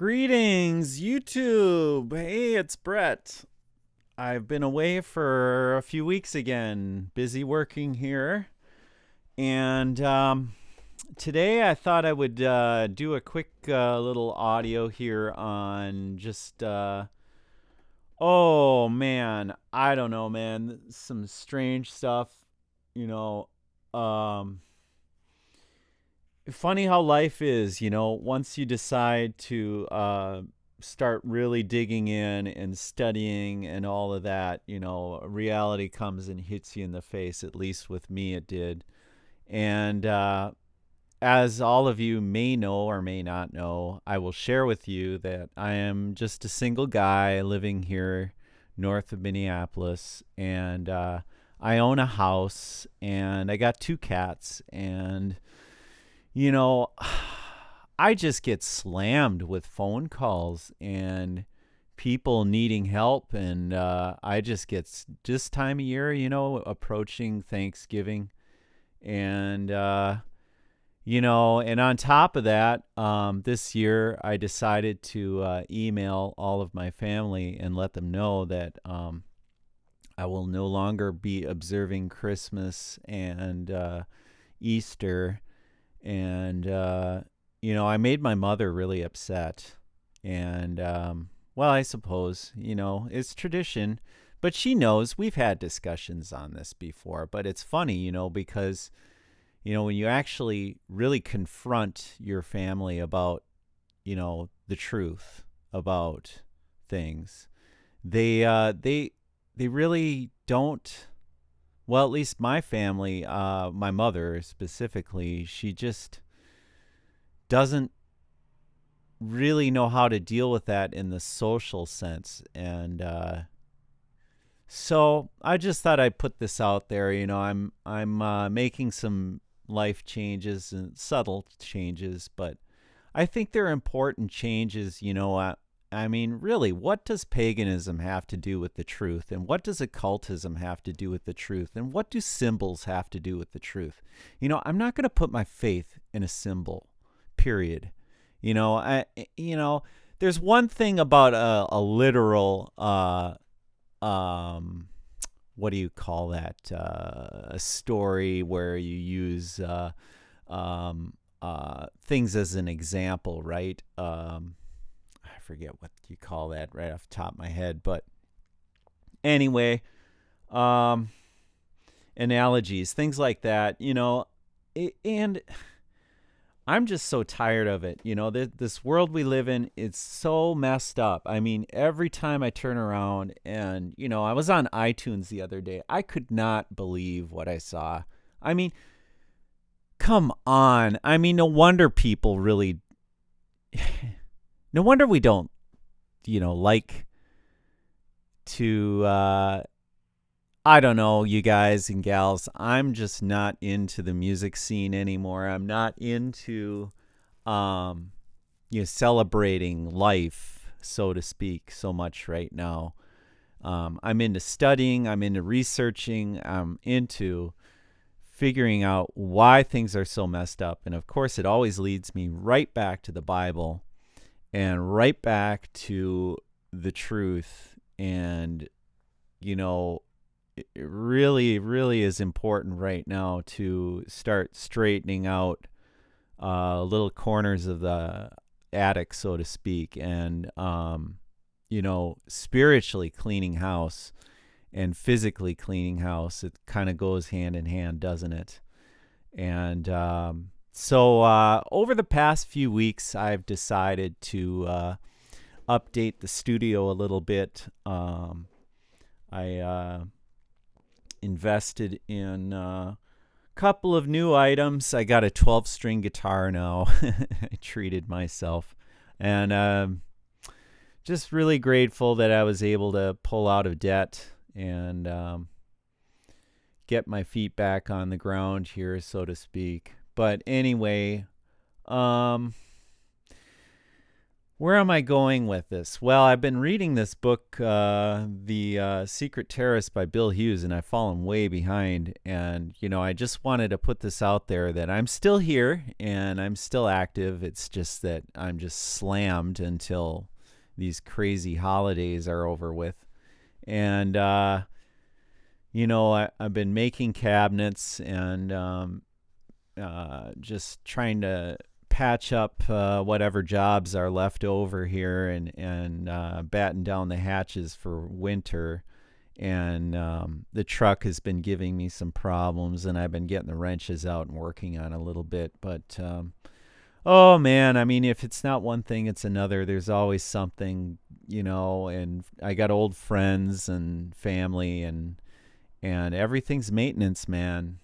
Greetings, YouTube. Hey, it's Brett. I've been away for a few weeks again, busy working here. And today I thought I would do a quick little audio here on just, oh man, I don't know, man. Some strange stuff, you know. Um, Funny how life is, once you decide to start really digging in and studying and all of that, reality comes and hits you in the face. At least with me, it did. And as all of you may know or may not know, I will share with you that I am just a single guy living here north of Minneapolis. And I own a house and I got two cats. And you know, I just get slammed with phone calls and people needing help. And I just get this time of year, approaching Thanksgiving. And, and on top of that, this year I decided to email all of my family and let them know that I will no longer be observing Christmas and Easter. And I made my mother really upset. And well, I suppose it's tradition, but she knows we've had discussions on this before. But it's funny, because when you actually really confront your family about the truth about things, they really don't. Well, at least my family, my mother specifically, she just doesn't really know how to deal with that in the social sense. And so I just thought I'd put this out there. I'm making some life changes and subtle changes, but I think they're important changes. I mean, really, what does paganism have to do with the truth? And what does occultism have to do with the truth? And what do symbols have to do with the truth? I'm not going to put my faith in a symbol, period. There's one thing about a literal, what do you call that? A story where you use things as an example, right? I forget what you call that right off the top of my head, but anyway, analogies, things like that, and I'm just so tired of it. This world we live in, it's so messed up. I mean, every time I turn around and, I was on iTunes the other day, I could not believe what I saw. I mean, come on. I mean, no wonder people really no wonder we don't, like to, I don't know, you guys and gals, I'm just not into the music scene anymore. I'm not into, celebrating life, so to speak, so much right now. I'm into studying, I'm into researching, I'm into figuring out why things are so messed up. And of course, it always leads me right back to the Bible and right back to the truth. And, it really, really is important right now to start straightening out little corners of the attic, so to speak, and, spiritually cleaning house and physically cleaning house. It kind of goes hand in hand, doesn't it? And so over the past few weeks, I've decided to update the studio a little bit. I invested in a couple of new items. I got a 12-string guitar now. I treated myself. And just really grateful that I was able to pull out of debt and get my feet back on the ground here, so to speak. But anyway, Where am I going with this? Well, I've been reading this book, The Secret Terrorist by Bill Hughes, and I've fallen way behind. And, I just wanted to put this out there that I'm still here and I'm still active. It's just that I'm just slammed until these crazy holidays are over with. And, I've been making cabinets and just trying to patch up whatever jobs are left over here and batten down the hatches for winter. And the truck has been giving me some problems, and I've been getting the wrenches out and working on a little bit. But oh man, I mean, if it's not one thing, it's another. There's always something, and I got old friends and family, and everything's maintenance, man.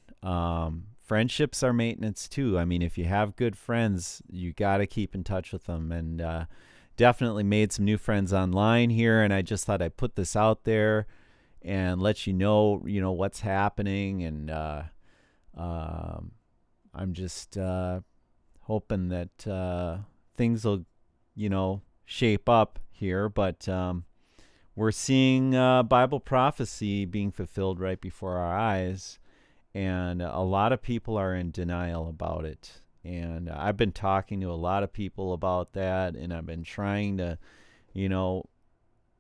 Friendships are maintenance too. I mean, if you have good friends, you got to keep in touch with them. And definitely made some new friends online here. And I just thought I'd put this out there and let you know, what's happening. And I'm just hoping that things will, shape up here. But we're seeing Bible prophecy being fulfilled right before our eyes. And a lot of people are in denial about it. And I've been talking to a lot of people about that, and I've been trying to,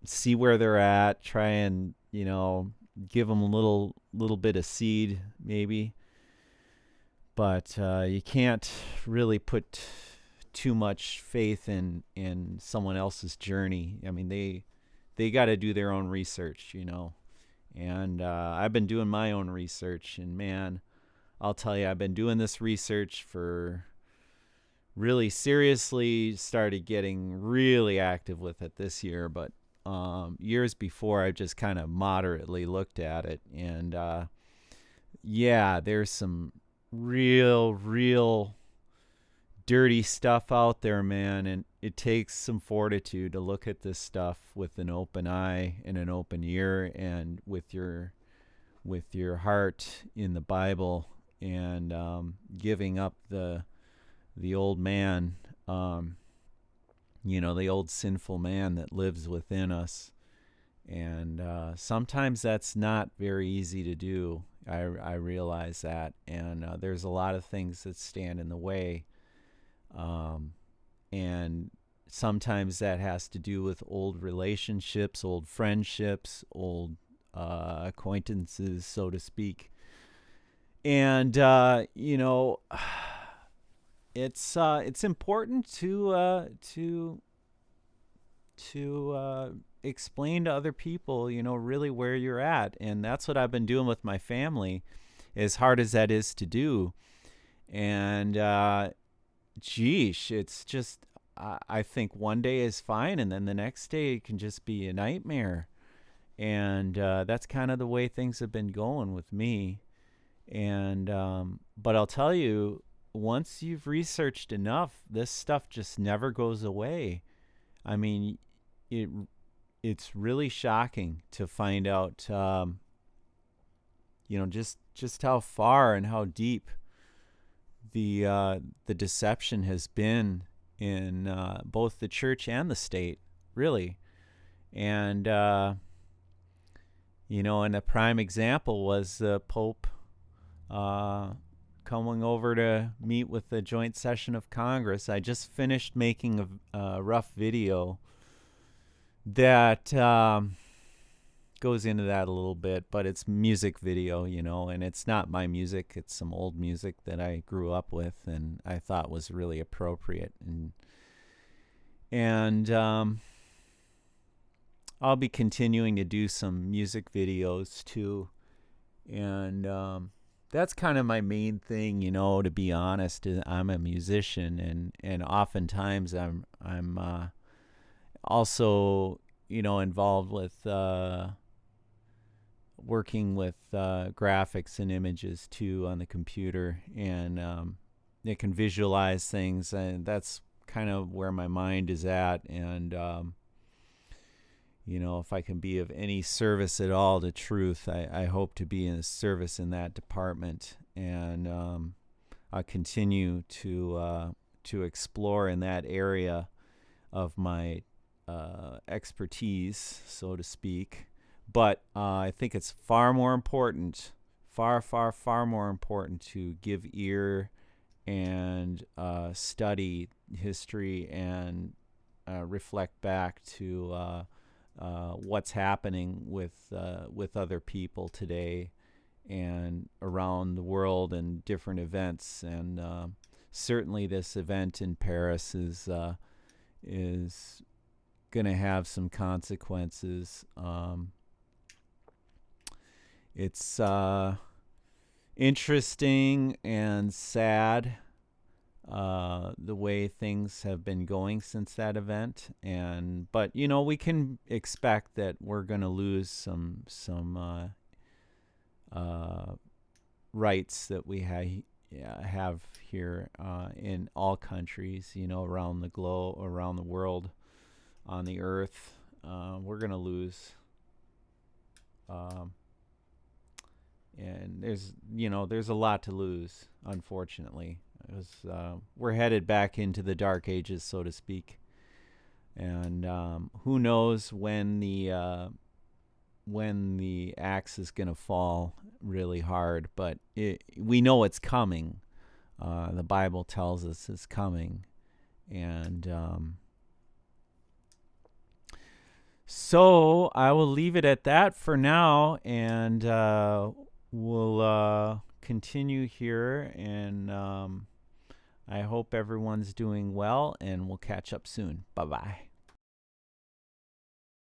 see where they're at, try and, give them a little bit of seed maybe. But you can't really put too much faith in someone else's journey. I mean, they got to do their own research, And I've been doing my own research, and man, I'll tell you, I've been doing this research for really seriously, started getting really active with it this year, but years before I've just kind of moderately looked at it. And yeah, there's some real dirty stuff out there, man, and it takes some fortitude to look at this stuff with an open eye and an open ear, and with your heart in the Bible, and giving up the old man, the old sinful man that lives within us. And sometimes that's not very easy to do. I realize that, and there's a lot of things that stand in the way. And sometimes that has to do with old relationships, old friendships, old acquaintances, so to speak. And it's important to explain to other people, really where you're at. And that's what I've been doing with my family, as hard as that is to do. And geesh, it's just, I think one day is fine, and then the next day can just be a nightmare. And that's kind of the way things have been going with me. And but I'll tell you, once you've researched enough, this stuff just never goes away. I mean, it's really shocking to find out, just how far and how deep the deception has been in both the church and the state, really. And and a prime example was the Pope coming over to meet with the joint session of Congress. I just finished making a rough video that goes into that a little bit, but it's music video, and it's not my music. It's some old music that I grew up with and I thought was really appropriate. And I'll be continuing to do some music videos too. And that's kind of my main thing, to be honest. I'm a musician, and oftentimes I'm also, involved with working with graphics and images too on the computer, and it can visualize things, and that's kind of where my mind is at. And if I can be of any service at all to truth, I hope to be in service in that department. And I continue to explore in that area. of my expertise, so to speak. But I think it's far more important, far more important to give ear and study history and reflect back to what's happening with other people today and around the world and different events. And certainly, this event in Paris is going to have some consequences. It's interesting and sad the way things have been going since that event, but we can expect that we're going to lose some rights that we have here in all countries, around the globe, around the world, on the earth. We're going to lose. And there's a lot to lose, unfortunately. We're headed back into the dark ages, so to speak. And who knows when the axe is going to fall really hard, but we know it's coming. The Bible tells us it's coming. And so I will leave it at that for now, and we'll continue here, and I hope everyone's doing well, and we'll catch up soon. Bye-bye.